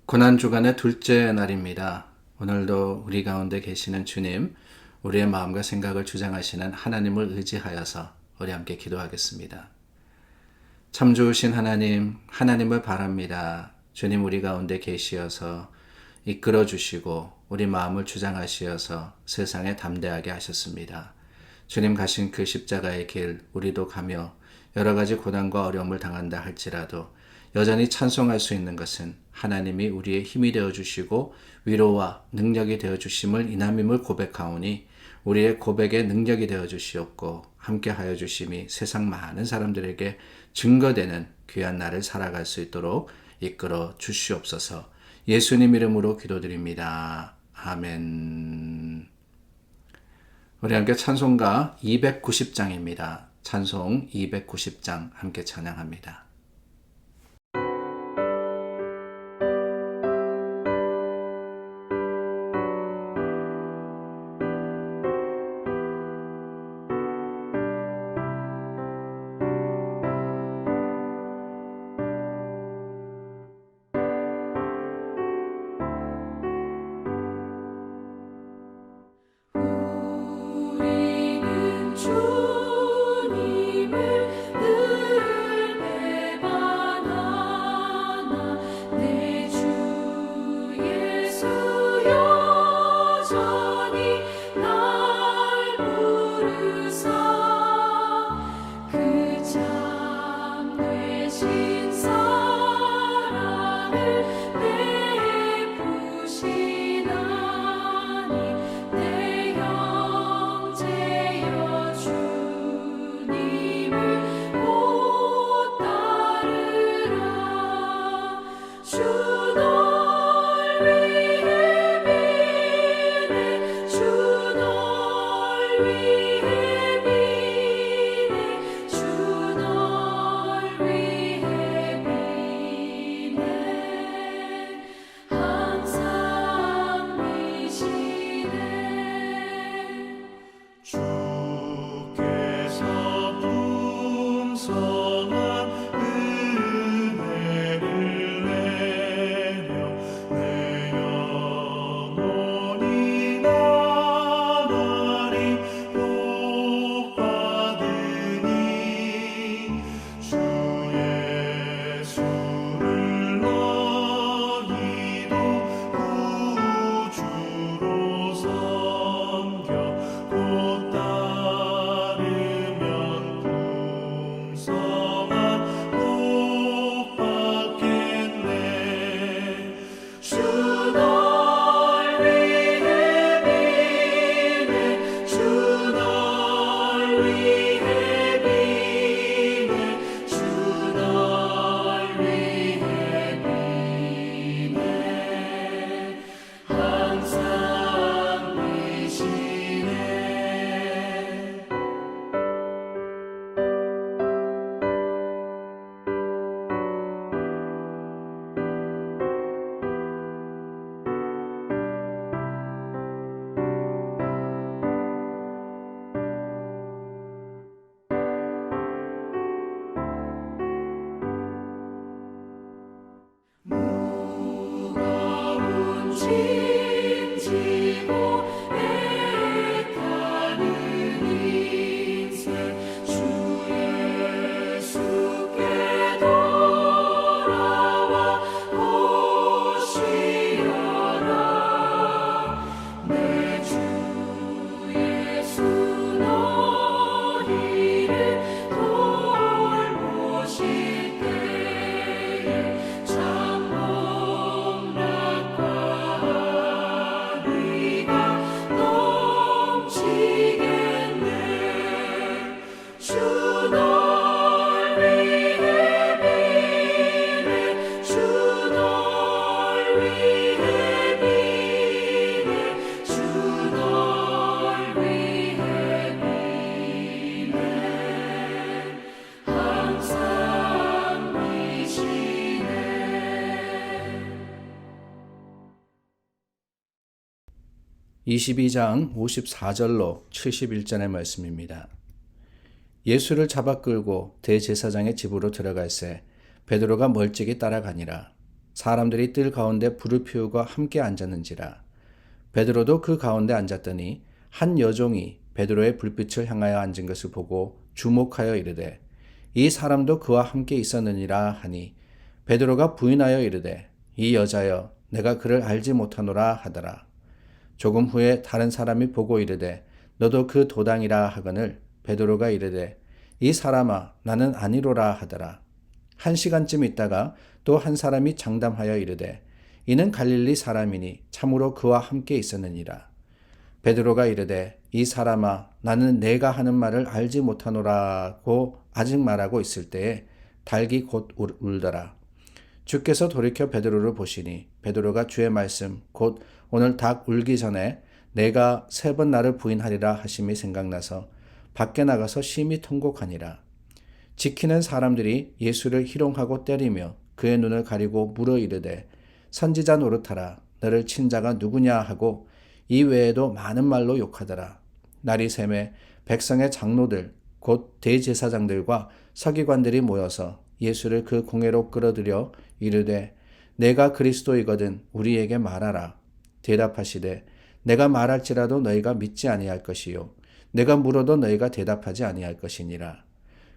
고난주간의 둘째 날입니다. 오늘도 우리 가운데 계시는 주님, 우리의 마음과 생각을 주장하시는 하나님을 의지하여서 우리 함께 기도하겠습니다. 참 좋으신 하나님, 하나님을 바랍니다. 주님 우리 가운데 계시어서 이끌어 주시고 우리 마음을 주장하시어서 세상에 담대하게 하셨습니다. 주님 가신 그 십자가의 길 우리도 가며 여러 가지 고난과 어려움을 당한다 할지라도 여전히 찬송할 수 있는 것은 하나님이 우리의 힘이 되어주시고 위로와 능력이 되어주심을 이남임을 고백하오니 우리의 고백의 능력이 되어주시옵고 함께하여 주심이 세상 많은 사람들에게 증거되는 귀한 날을 살아갈 수 있도록 이끌어 주시옵소서. 예수님 이름으로 기도드립니다. 아멘. 우리 함께 찬송가 290장입니다. 찬송 290장 함께 찬양합니다. 우리는 주님을 늘 배반하나 내 주 예수 여전히 날 부르사 그 참 되신 사랑을 베푸시나니 내 형제여 주님을 못 따르라 주 널 위해 비네 주 널 위해 비네 주 널 위해 비네 항상 미시네 주께서 풍성한 은혜를 내려 내 영혼이 나날이 복받으니 주 예수를 너희도 구주로 섬겨 곧 따르면 풍성한 복 받겠네 주 널 위해 비네 주 널 위해 비네 주 널 위해 비네 항상 미시네 무거운 짐 지고 애타는 인생 주 예수께 돌아와 오시어라 내 주 예수 너희를 돌보실 때에 참 복락과 의가 넘치겠네 주 널 위해 비네 주 널 위해 비네 주 널 위해 비네 항상 미시네 22장 54절로 71절의 말씀입니다. 예수를 잡아 끌고 대제사장의 집으로 들어갈새 베드로가 멀찍이 따라가니라. 사람들이 뜰 가운데 불을 피우고 함께 앉았는지라. 베드로도 그 가운데 앉았더니 한 여종이 베드로의 불빛을 향하여 앉은 것을 보고 주목하여 이르되 이 사람도 그와 함께 있었느니라 하니 베드로가 부인하여 이르되 이 여자여 내가 그를 알지 못하노라 하더라. 조금 후에 다른 사람이 보고 이르되 너도 그 도당이라 하거늘 베드로가 이르되 이 사람아 나는 아니로라 하더라. 1시간쯤 있다가 또 한 사람이 장담하여 이르되 이는 갈릴리 사람이니 참으로 그와 함께 있었느니라. 베드로가 이르되 이 사람아 나는 내가 하는 말을 알지 못하노라고 아직 말하고 있을 때에 닭이 곧 울더라. 주께서 돌이켜 베드로를 보시니 베드로가 주의 말씀 곧 오늘 닭 울기 전에 내가 3번 나를 부인하리라 하심이 생각나서 밖에 나가서 심히 통곡하니라. 지키는 사람들이 예수를 희롱하고 때리며 그의 눈을 가리고 물어 이르되 선지자 노릇하라 너를 친 자가 누구냐 하고 이 외에도 많은 말로 욕하더라. 날이 새매 백성의 장로들 곧 대제사장들과 서기관들이 모여서 예수를 그 공회로 끌어들여 이르되 내가 그리스도이거든 우리에게 말하라. 대답하시되 내가 말할지라도 너희가 믿지 아니할 것이요 내가 물어도 너희가 대답하지 아니할 것이니라.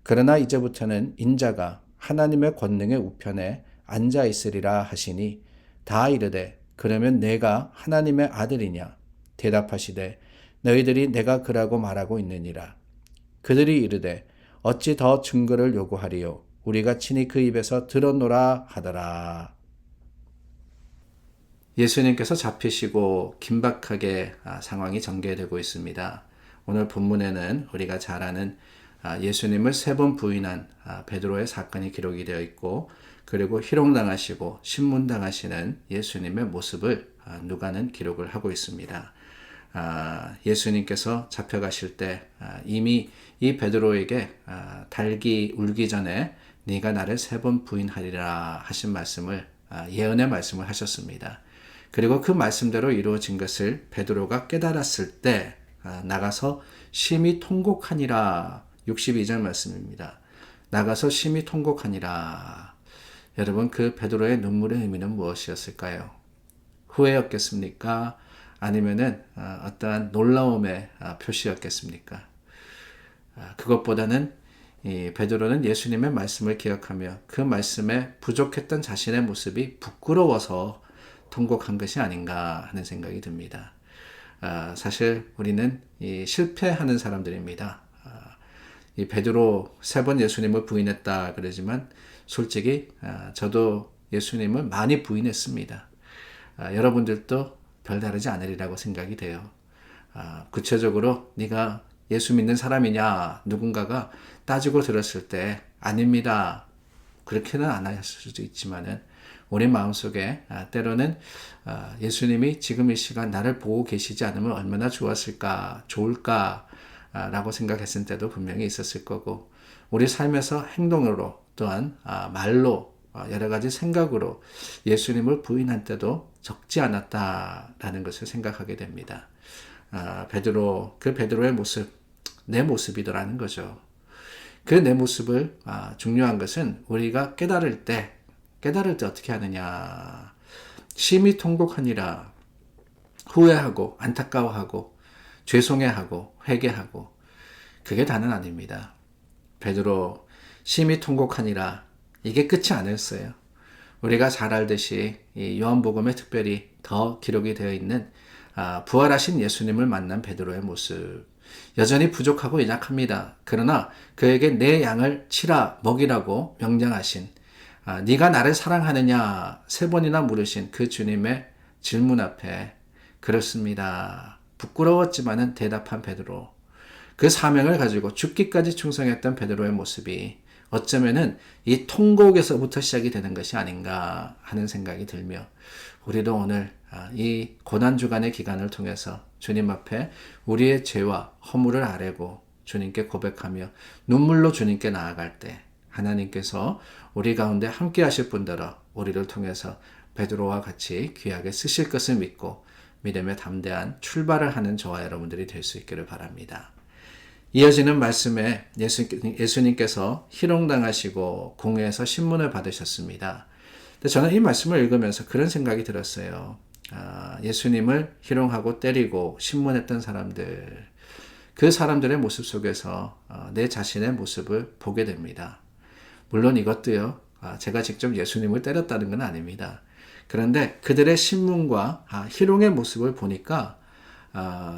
그러나 이제부터는 인자가 하나님의 권능의 우편에 앉아 있으리라 하시니 다 이르되 그러면 내가 하나님의 아들이냐? 대답하시되 너희들이 내가 그라고 말하고 있느니라. 그들이 이르되 어찌 더 증거를 요구하리요? 우리가 친히 그 입에서 들었노라 하더라. 예수님께서 잡히시고 긴박하게 상황이 전개되고 있습니다. 오늘 본문에는 우리가 잘 아는 예수님을 3번 부인한 베드로의 사건이 기록이 되어 있고 그리고 희롱당하시고 신문당하시는 예수님의 모습을 누가는 기록을 하고 있습니다. 예수님께서 잡혀가실 때 이미 이 베드로에게 닭이 울기 전에 네가 나를 3번 부인하리라 하신 말씀을 예언의 말씀을 하셨습니다. 그리고 그 말씀대로 이루어진 것을 베드로가 깨달았을 때 나가서 심히 통곡하니라 62절 말씀입니다. 나가서 심히 통곡하니라. 여러분 그 베드로의 눈물의 의미는 무엇이었을까요? 후회였겠습니까? 아니면은 어떠한 놀라움의 표시였겠습니까? 그것보다는 이 베드로는 예수님의 말씀을 기억하며 그 말씀에 부족했던 자신의 모습이 부끄러워서 통곡한 것이 아닌가 하는 생각이 듭니다. 사실 우리는 실패하는 사람들입니다. 이 베드로 3번 예수님을 부인했다 그러지만 솔직히 저도 예수님을 많이 부인했습니다. 여러분들도 별다르지 않으리라고 생각이 돼요. 구체적으로 네가 예수 믿는 사람이냐 누군가가 따지고 들었을 때 아닙니다. 그렇게는 안 하실 수도 있지만은 우리 마음속에 때로는 예수님이 지금 이 시간 나를 보고 계시지 않으면 얼마나 좋을까 라고 생각했을 때도 분명히 있었을 거고 우리 삶에서 행동으로 또한 말로 여러 가지 생각으로 예수님을 부인한 때도 적지 않았다라는 것을 생각하게 됩니다. 그 베드로의 모습, 내 모습이더라는 거죠. 그 내 모습을 중요한 것은 우리가 깨달을 때 어떻게 하느냐. 심히 통곡하니라. 후회하고 안타까워하고 죄송해하고 회개하고 그게 다는 아닙니다. 베드로 심히 통곡하니라. 이게 끝이 아니었어요. 우리가 잘 알듯이 이 요한복음에 특별히 더 기록이 되어 있는 부활하신 예수님을 만난 베드로의 모습. 여전히 부족하고 연약합니다. 그러나 그에게 내 양을 치라 먹이라고 명령하신 네가 나를 사랑하느냐 3번이나 물으신 그 주님의 질문 앞에 그렇습니다. 부끄러웠지만은 대답한 베드로. 그 사명을 가지고 죽기까지 충성했던 베드로의 모습이 어쩌면은 이 통곡에서부터 시작이 되는 것이 아닌가 하는 생각이 들며 우리도 오늘 이 고난주간의 기간을 통해서 주님 앞에 우리의 죄와 허물을 아뢰고 주님께 고백하며 눈물로 주님께 나아갈 때 하나님께서 우리 가운데 함께 하실 분더러 우리를 통해서 베드로와 같이 귀하게 쓰실 것을 믿고 믿음의 담대한 출발을 하는 저와 여러분들이 될 수 있기를 바랍니다. 이어지는 말씀에 예수님께서 희롱당하시고 공회에서 신문을 받으셨습니다. 근데 저는 이 말씀을 읽으면서 그런 생각이 들었어요. 예수님을 희롱하고 때리고 신문했던 사람들, 그 사람들의 모습 속에서 내 자신의 모습을 보게 됩니다. 물론 이것도요, 제가 직접 예수님을 때렸다는 건 아닙니다. 그런데 그들의 신문과 희롱의 모습을 보니까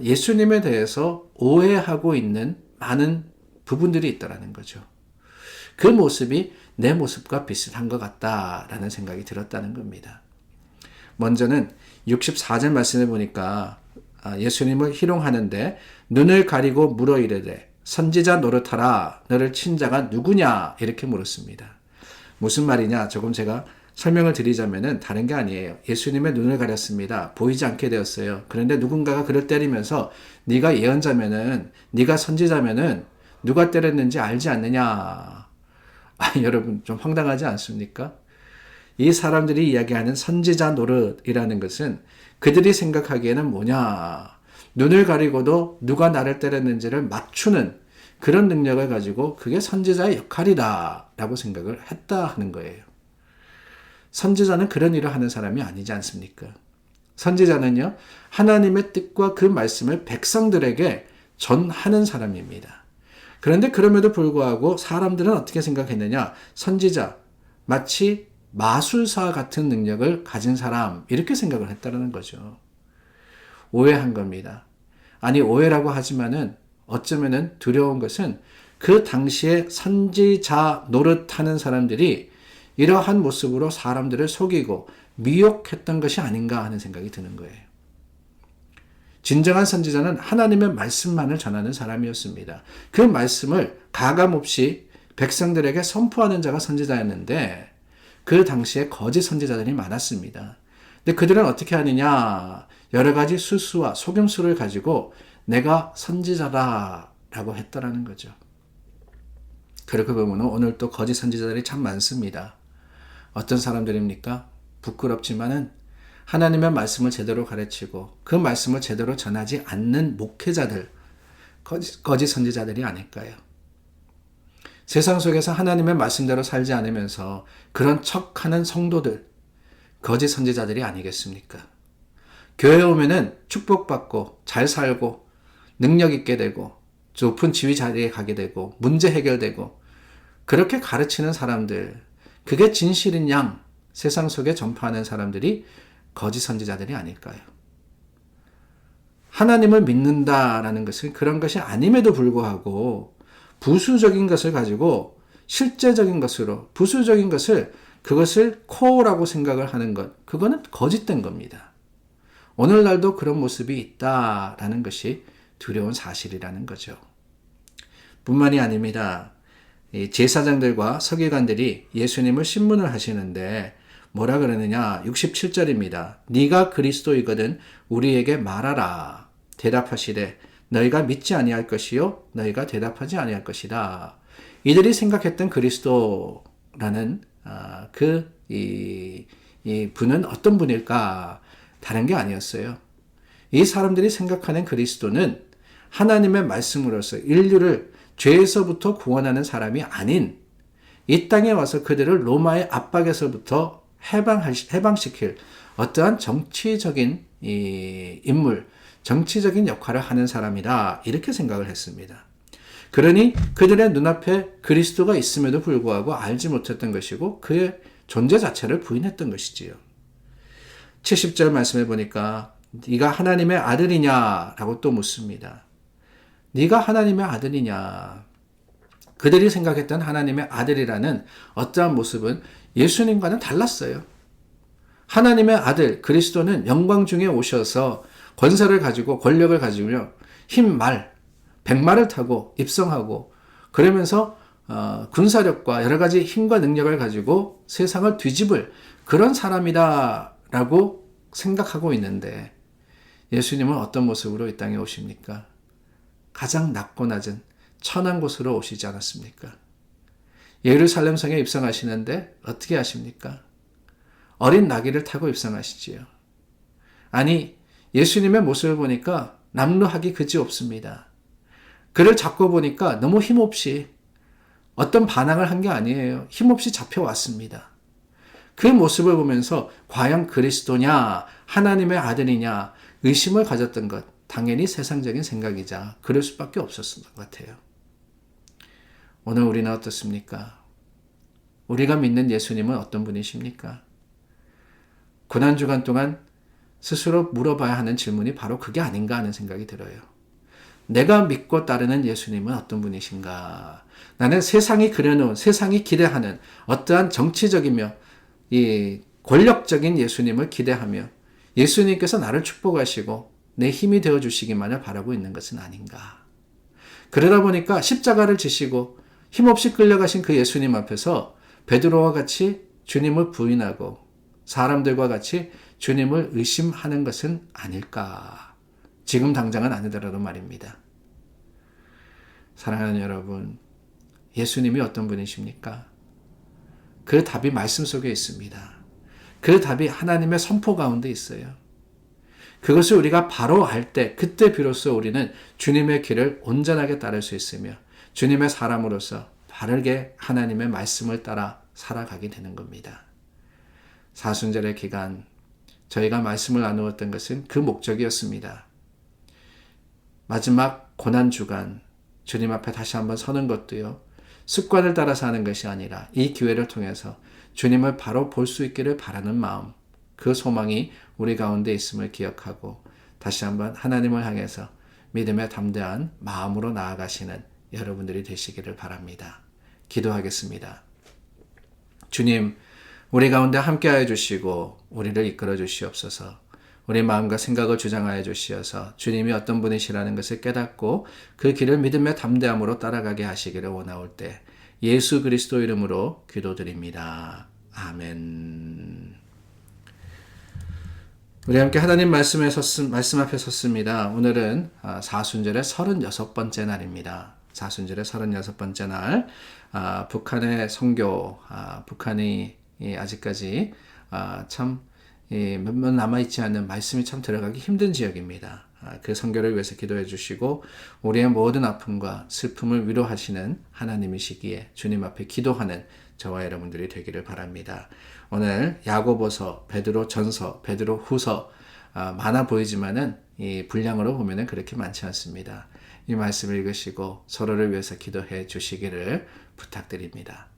예수님에 대해서 오해하고 있는 많은 부분들이 있다라는 거죠. 그 모습이 내 모습과 비슷한 것 같다라는 생각이 들었다는 겁니다. 먼저는 64절 말씀을 보니까 예수님을 희롱하는데 눈을 가리고 물어 이르되 선지자 노릇하라 너를 친 자가 누구냐 이렇게 물었습니다. 무슨 말이냐? 조금 제가 설명을 드리자면은 다른 게 아니에요. 예수님의 눈을 가렸습니다. 보이지 않게 되었어요. 그런데 누군가가 그를 때리면서 네가 예언자면은, 네가 선지자면은 누가 때렸는지 알지 않느냐? 여러분 좀 황당하지 않습니까? 이 사람들이 이야기하는 선지자 노릇이라는 것은 그들이 생각하기에는 뭐냐? 눈을 가리고도 누가 나를 때렸는지를 맞추는 그런 능력을 가지고 그게 선지자의 역할이다 라고 생각을 했다 하는 거예요. 선지자는 그런 일을 하는 사람이 아니지 않습니까? 선지자는요, 하나님의 뜻과 그 말씀을 백성들에게 전하는 사람입니다. 그런데 그럼에도 불구하고 사람들은 어떻게 생각했느냐? 선지자, 마치 마술사 같은 능력을 가진 사람, 이렇게 생각을 했다는 거죠. 오해한 겁니다. 아니, 오해라고 하지만은 어쩌면은 두려운 것은 그 당시에 선지자 노릇하는 사람들이 이러한 모습으로 사람들을 속이고 미혹했던 것이 아닌가 하는 생각이 드는 거예요. 진정한 선지자는 하나님의 말씀만을 전하는 사람이었습니다. 그 말씀을 가감없이 백성들에게 선포하는 자가 선지자였는데 그 당시에 거짓 선지자들이 많았습니다. 근데 그들은 어떻게 하느냐? 여러 가지 수수와 속임수를 가지고 내가 선지자다라고 했다라는 거죠. 그렇게 보면 오늘 또 거짓 선지자들이 참 많습니다. 어떤 사람들입니까? 부끄럽지만은 하나님의 말씀을 제대로 가르치고 그 말씀을 제대로 전하지 않는 목회자들, 거짓 선지자들이 아닐까요? 세상 속에서 하나님의 말씀대로 살지 않으면서 그런 척하는 성도들, 거짓 선지자들이 아니겠습니까? 교회에 오면은 축복받고 잘 살고 능력 있게 되고 높은 지위 자리에 가게 되고 문제 해결되고 그렇게 가르치는 사람들, 그게 진실인 양 세상 속에 전파하는 사람들이 거짓 선지자들이 아닐까요? 하나님을 믿는다라는 것은 그런 것이 아님에도 불구하고 부수적인 것을 가지고 실제적인 것으로 부수적인 것을 그것을 코어라고 생각을 하는 것, 그거는 거짓된 겁니다. 오늘날도 그런 모습이 있다라는 것이 두려운 사실이라는 거죠. 뿐만이 아닙니다. 제사장들과 서기관들이 예수님을 신문을 하시는데 뭐라 그러느냐? 67절입니다. 네가 그리스도이거든 우리에게 말하라. 대답하시되 너희가 믿지 아니할 것이요 너희가 대답하지 아니할 것이다. 이들이 생각했던 그리스도라는 이 분은 어떤 분일까? 다른 게 아니었어요. 이 사람들이 생각하는 그리스도는 하나님의 말씀으로서 인류를 죄에서부터 구원하는 사람이 아닌 이 땅에 와서 그들을 로마의 압박에서부터 해방시킬 어떠한 정치적인 인물, 정치적인 역할을 하는 사람이다. 이렇게 생각을 했습니다. 그러니 그들의 눈앞에 그리스도가 있음에도 불구하고 알지 못했던 것이고 그의 존재 자체를 부인했던 것이지요. 70절 말씀해 보니까 네가 하나님의 아들이냐라고 또 묻습니다. 네가 하나님의 아들이냐? 그들이 생각했던 하나님의 아들이라는 어떠한 모습은 예수님과는 달랐어요. 하나님의 아들 그리스도는 영광 중에 오셔서 권세를 가지고 권력을 가지고 백마를 타고 입성하고 그러면서 군사력과 여러 가지 힘과 능력을 가지고 세상을 뒤집을 그런 사람이다라고 생각하고 있는데 예수님은 어떤 모습으로 이 땅에 오십니까? 가장 낮고 낮은 천한 곳으로 오시지 않았습니까? 예루살렘 성에 입성하시는데 어떻게 하십니까? 어린 나귀를 타고 입성하시지요. 아니, 예수님의 모습을 보니까 남루하기 그지 없습니다. 그를 잡고 보니까 너무 힘없이 어떤 반항을 한 게 아니에요. 힘없이 잡혀왔습니다. 그 모습을 보면서 과연 그리스도냐, 하나님의 아들이냐 의심을 가졌던 것, 당연히 세상적인 생각이자 그럴 수밖에 없었던 것 같아요. 오늘 우리는 어떻습니까? 우리가 믿는 예수님은 어떤 분이십니까? 고난주간 동안 스스로 물어봐야 하는 질문이 바로 그게 아닌가 하는 생각이 들어요. 내가 믿고 따르는 예수님은 어떤 분이신가? 나는 세상이 그려놓은, 세상이 기대하는 어떠한 정치적이며 이 권력적인 예수님을 기대하며 예수님께서 나를 축복하시고 내 힘이 되어주시기만을 바라고 있는 것은 아닌가? 그러다 보니까 십자가를 지시고 힘없이 끌려가신 그 예수님 앞에서 베드로와 같이 주님을 부인하고 사람들과 같이 주님을 의심하는 것은 아닐까? 지금 당장은 아니더라도 말입니다. 사랑하는 여러분, 예수님이 어떤 분이십니까? 그 답이 말씀 속에 있습니다. 그 답이 하나님의 선포 가운데 있어요. 그것을 우리가 바로 알 때, 그때 비로소 우리는 주님의 길을 온전하게 따를 수 있으며 주님의 사람으로서 바르게 하나님의 말씀을 따라 살아가게 되는 겁니다. 사순절의 기간, 저희가 말씀을 나누었던 것은 그 목적이었습니다. 마지막 고난주간, 주님 앞에 다시 한번 서는 것도요, 습관을 따라서 하는 것이 아니라 이 기회를 통해서 주님을 바로 볼 수 있기를 바라는 마음, 그 소망이 우리 가운데 있음을 기억하고 다시 한번 하나님을 향해서 믿음의 담대한 마음으로 나아가시는 여러분들이 되시기를 바랍니다. 기도하겠습니다. 주님, 우리 가운데 함께하여 주시고 우리를 이끌어 주시옵소서. 우리 마음과 생각을 주장하여 주시어서 주님이 어떤 분이시라는 것을 깨닫고 그 길을 믿음의 담대함으로 따라가게 하시기를 원하올 때 예수 그리스도 이름으로 기도드립니다. 아멘. 우리 함께 하나님 말씀 앞에 섰습니다. 오늘은 사순절의 36번째 날입니다. 사순절의 36번째 날, 북한의 선교, 북한이 아직까지 참 몇몇 남아있지 않는 말씀이 참 들어가기 힘든 지역입니다. 그 선교를 위해서 기도해 주시고 우리의 모든 아픔과 슬픔을 위로하시는 하나님이시기에 주님 앞에 기도하는 저와 여러분들이 되기를 바랍니다. 오늘 야고보서, 베드로 전서, 베드로 후서 많아 보이지만은 이 분량으로 보면은 그렇게 많지 않습니다. 이 말씀을 읽으시고 서로를 위해서 기도해 주시기를 부탁드립니다.